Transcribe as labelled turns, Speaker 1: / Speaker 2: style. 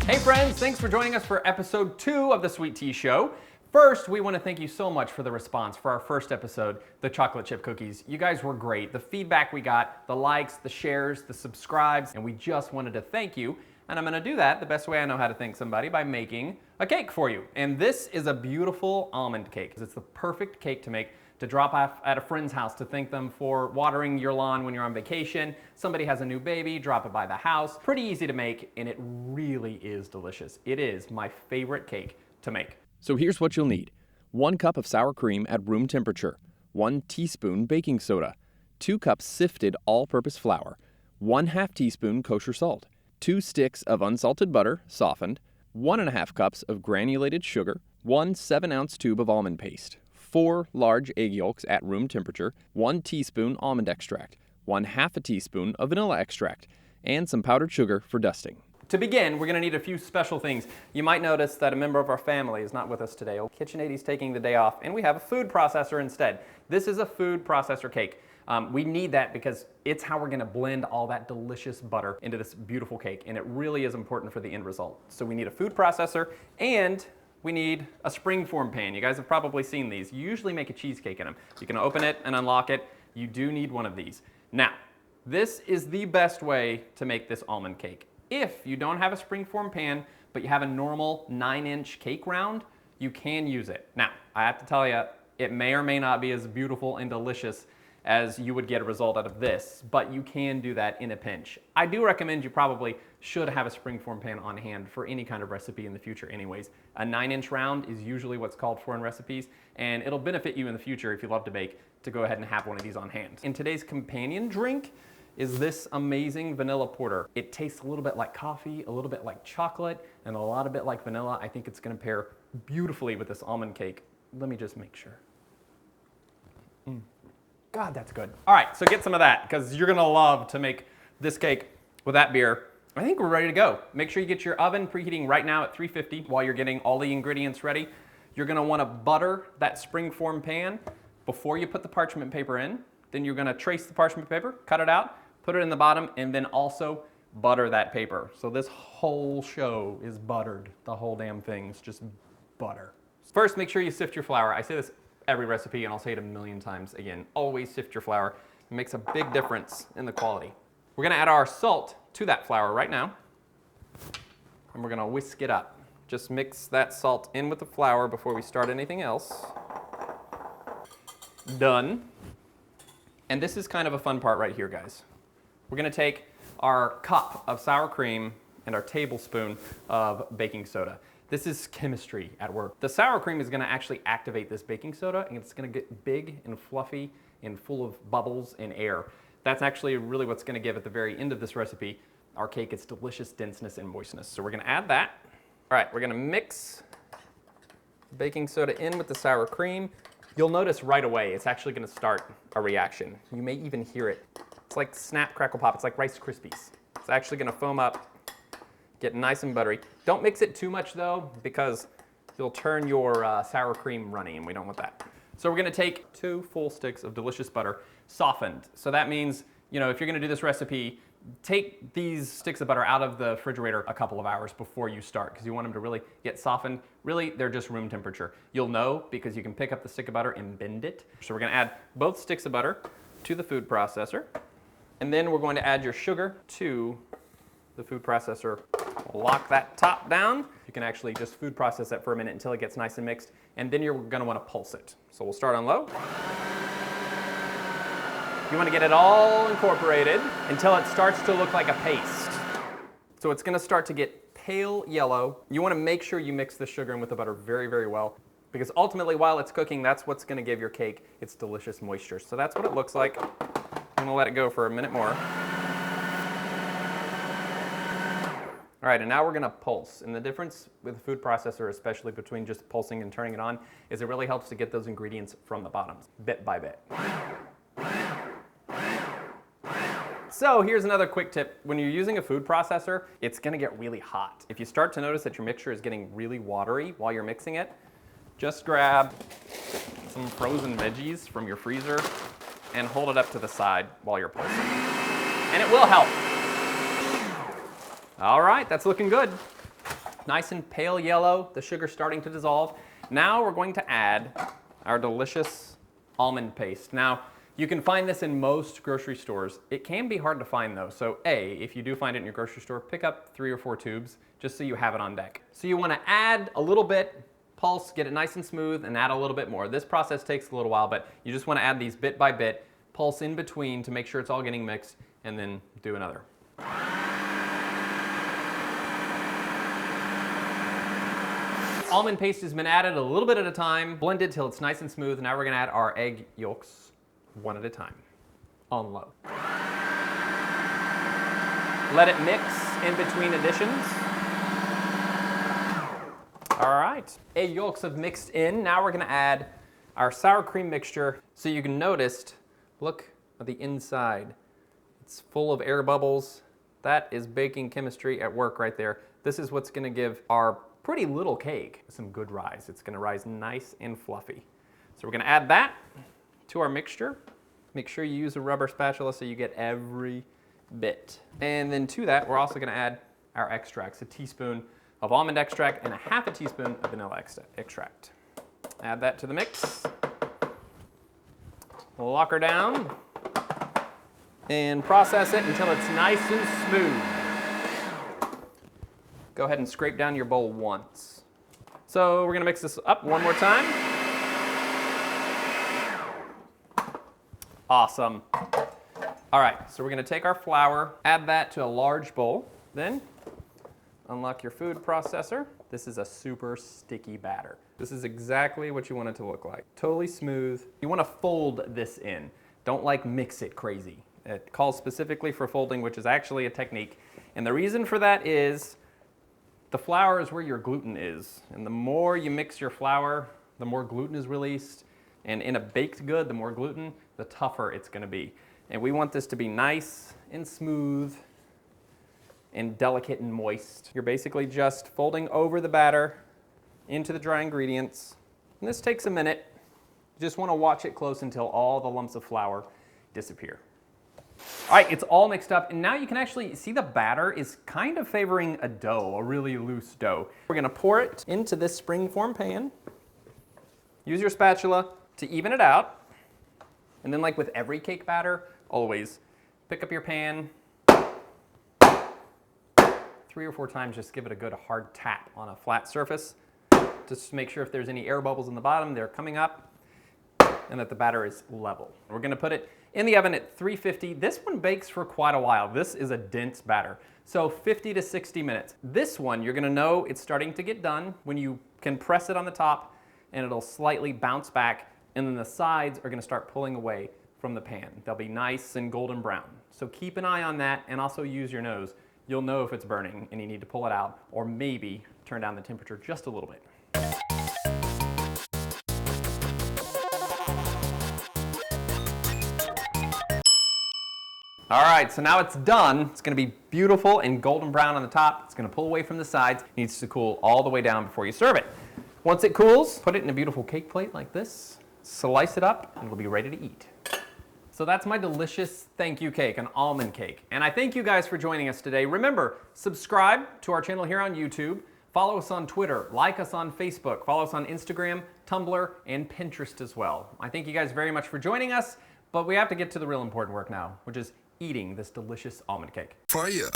Speaker 1: Hey friends, thanks for joining us for episode 2 of the Sweet Tea Show. First, we want to thank you so much for the response for our first episode, the chocolate chip cookies. You guys were great. The feedback we got, the likes, the shares, the subscribes, and we just wanted to thank you. And I'm going to do that the best way I know how to thank somebody, by making a cake for you. And this is a beautiful almond cake. It's the perfect cake to make to drop off at a friend's house to thank them for watering your lawn when you're on vacation. Somebody has a new baby, drop it by the house. Pretty easy to make, and it really is delicious. It is my favorite cake to make.
Speaker 2: So here's what you'll need. 1 cup of sour cream at room temperature, 1 teaspoon baking soda, 2 cups sifted all-purpose flour, 1/2 teaspoon kosher salt, 2 sticks of unsalted butter, softened, 1½ cups of granulated sugar, 1 7-ounce tube of almond paste, 4 large egg yolks at room temperature, 1 teaspoon almond extract, 1/2 teaspoon of vanilla extract, and some powdered sugar for dusting.
Speaker 1: To begin, we're going to need a few special things. You might notice that a member of our family is not with us today. KitchenAid's taking the day off, and we have a food processor instead. This is a food processor cake. We need that because it's how we're going to blend all that delicious butter into this beautiful cake, and it really is important for the end result. So we need a food processor, and we need a Springform Pan. You guys have probably seen these. You usually make a cheesecake in them. You can open it and unlock it. You do need one of these. Now, this is the best way to make this almond cake. If you don't have a Springform Pan, but you have a normal 9-inch cake round, you can use it. Now, I have to tell you, it may or may not be as beautiful and delicious as you would get a result out of this, but you can do that in a pinch. I do recommend you probably should have a Springform Pan on hand for any kind of recipe in the future anyways. A 9-inch round is usually what's called for in recipes, and it'll benefit you in the future if you love to bake to go ahead and have one of these on hand. In today's companion drink is this amazing vanilla porter. It tastes a little bit like coffee, a little bit like chocolate, and a lot of bit like vanilla. I think it's gonna pair beautifully with this almond cake. Let me just make sure. God, that's good. All right, so get some of that because you're gonna love to make this cake with that beer. I think we're ready to go. Make sure you get your oven preheating right now at 350 while you're getting all the ingredients ready. You're gonna wanna butter that Springform pan before you put the parchment paper in. Then you're gonna trace the parchment paper, cut it out, put it in the bottom, and then also butter that paper. So this whole show is buttered. The whole damn thing's just butter. First, make sure you sift your flour. I say this every recipe, and I'll say it a million times again. Always sift your flour. It makes a big difference in the quality. We're gonna add our salt to that flour right now, and we're gonna whisk it up. Just mix that salt in with the flour before we start anything else. Done. And this is kind of a fun part right here, guys. We're gonna take our cup of sour cream and our tablespoon of baking soda. This is chemistry at work. The sour cream is gonna actually activate this baking soda, and it's gonna get big and fluffy and full of bubbles and air. That's actually really what's gonna give at the very end of this recipe our cake its delicious denseness and moistness. So we're gonna add that. All right, we're gonna mix baking soda in with the sour cream. You'll notice right away it's actually gonna start a reaction. You may even hear it. It's like snap, crackle, pop. It's like Rice Krispies. It's actually gonna foam up, get nice and buttery. Don't mix it too much though, because you'll turn your sour cream runny, and we don't want that. So we're gonna take 2 full sticks of delicious butter, softened. So that means, you know, if you're gonna do this recipe, take these sticks of butter out of the refrigerator a couple of hours before you start, because you want them to really get softened. Really, they're just room temperature. You'll know because you can pick up the stick of butter and bend it. So we're gonna add both sticks of butter to the food processor, and then we're going to add your sugar to the food processor. Lock that top down. You can actually just food process that for a minute until it gets nice and mixed, and then you're gonna wanna pulse it. So we'll start on low. You wanna get it all incorporated until it starts to look like a paste. So it's gonna start to get pale yellow. You wanna make sure you mix the sugar in with the butter very, very well, because ultimately while it's cooking, that's what's gonna give your cake its delicious moisture. So that's what it looks like. I'm gonna let it go for a minute more. All right, and now we're gonna pulse. And the difference with the food processor, especially between just pulsing and turning it on, is it really helps to get those ingredients from the bottom, bit by bit. So here's another quick tip. When you're using a food processor, it's gonna get really hot. If you start to notice that your mixture is getting really watery while you're mixing it, just grab some frozen veggies from your freezer and hold it up to the side while you're pulsing. And it will help. All right, that's looking good. Nice and pale yellow, the sugar's starting to dissolve. Now we're going to add our delicious almond paste. Now, you can find this in most grocery stores. It can be hard to find though, so if you do find it in your grocery store, pick up 3 or 4 tubes just so you have it on deck. So you want to add a little bit, pulse, get it nice and smooth, and add a little bit more. This process takes a little while, but you just want to add these bit by bit, pulse in between to make sure it's all getting mixed, and then do another. Almond paste has been added a little bit at a time, blended till it's nice and smooth. Now we're gonna add our egg yolks one at a time, on low. Let it mix in between additions. All right, egg yolks have mixed in. Now we're gonna add our sour cream mixture. So you can notice, look at the inside. It's full of air bubbles. That is baking chemistry at work right there. This is what's gonna give our pretty little cake some good rise. It's gonna rise nice and fluffy. So we're gonna add that to our mixture. Make sure you use a rubber spatula so you get every bit. And then to that, we're also gonna add our extracts, a teaspoon of almond extract and a half a teaspoon of vanilla extract. Add that to the mix. Lock her down and process it until it's nice and smooth. Go ahead and scrape down your bowl once. So we're gonna mix this up one more time. Awesome. All right, so we're gonna take our flour, add that to a large bowl, then unlock your food processor. This is a super sticky batter. This is exactly what you want it to look like. Totally smooth. You wanna fold this in. Don't like mix it crazy. It calls specifically for folding, which is actually a technique. And the reason for that is the flour is where your gluten is. And the more you mix your flour, the more gluten is released. And in a baked good, the more gluten, the tougher it's gonna be. And we want this to be nice and smooth and delicate and moist. You're basically just folding over the batter into the dry ingredients. And this takes a minute. You just wanna watch it close until all the lumps of flour disappear. All right, it's all mixed up, and now you can actually see the batter is kind of favoring a dough, a really loose dough. We're gonna pour it into this Springform pan. Use your spatula to even it out. And then like with every cake batter, always pick up your pan, 3 or 4 times, just give it a good hard tap on a flat surface. Just to make sure if there's any air bubbles in the bottom, they're coming up, and that the batter is level. We're gonna put it in the oven at 350. This one bakes for quite a while. This is a dense batter. So 50 to 60 minutes. This one, you're gonna know it's starting to get done when you can press it on the top and it'll slightly bounce back, and then the sides are gonna start pulling away from the pan. They'll be nice and golden brown. So keep an eye on that, and also use your nose. You'll know if it's burning and you need to pull it out, or maybe turn down the temperature just a little bit. All right, so now it's done. It's gonna be beautiful and golden brown on the top. It's gonna pull away from the sides. It needs to cool all the way down before you serve it. Once it cools, put it in a beautiful cake plate like this, slice it up, and it'll be ready to eat. So that's my delicious thank you cake, an almond cake. And I thank you guys for joining us today. Remember, subscribe to our channel here on YouTube, follow us on Twitter, like us on Facebook, follow us on Instagram, Tumblr, and Pinterest as well. I thank you guys very much for joining us, but we have to get to the real important work now, which is eating this delicious almond cake.
Speaker 3: Fire.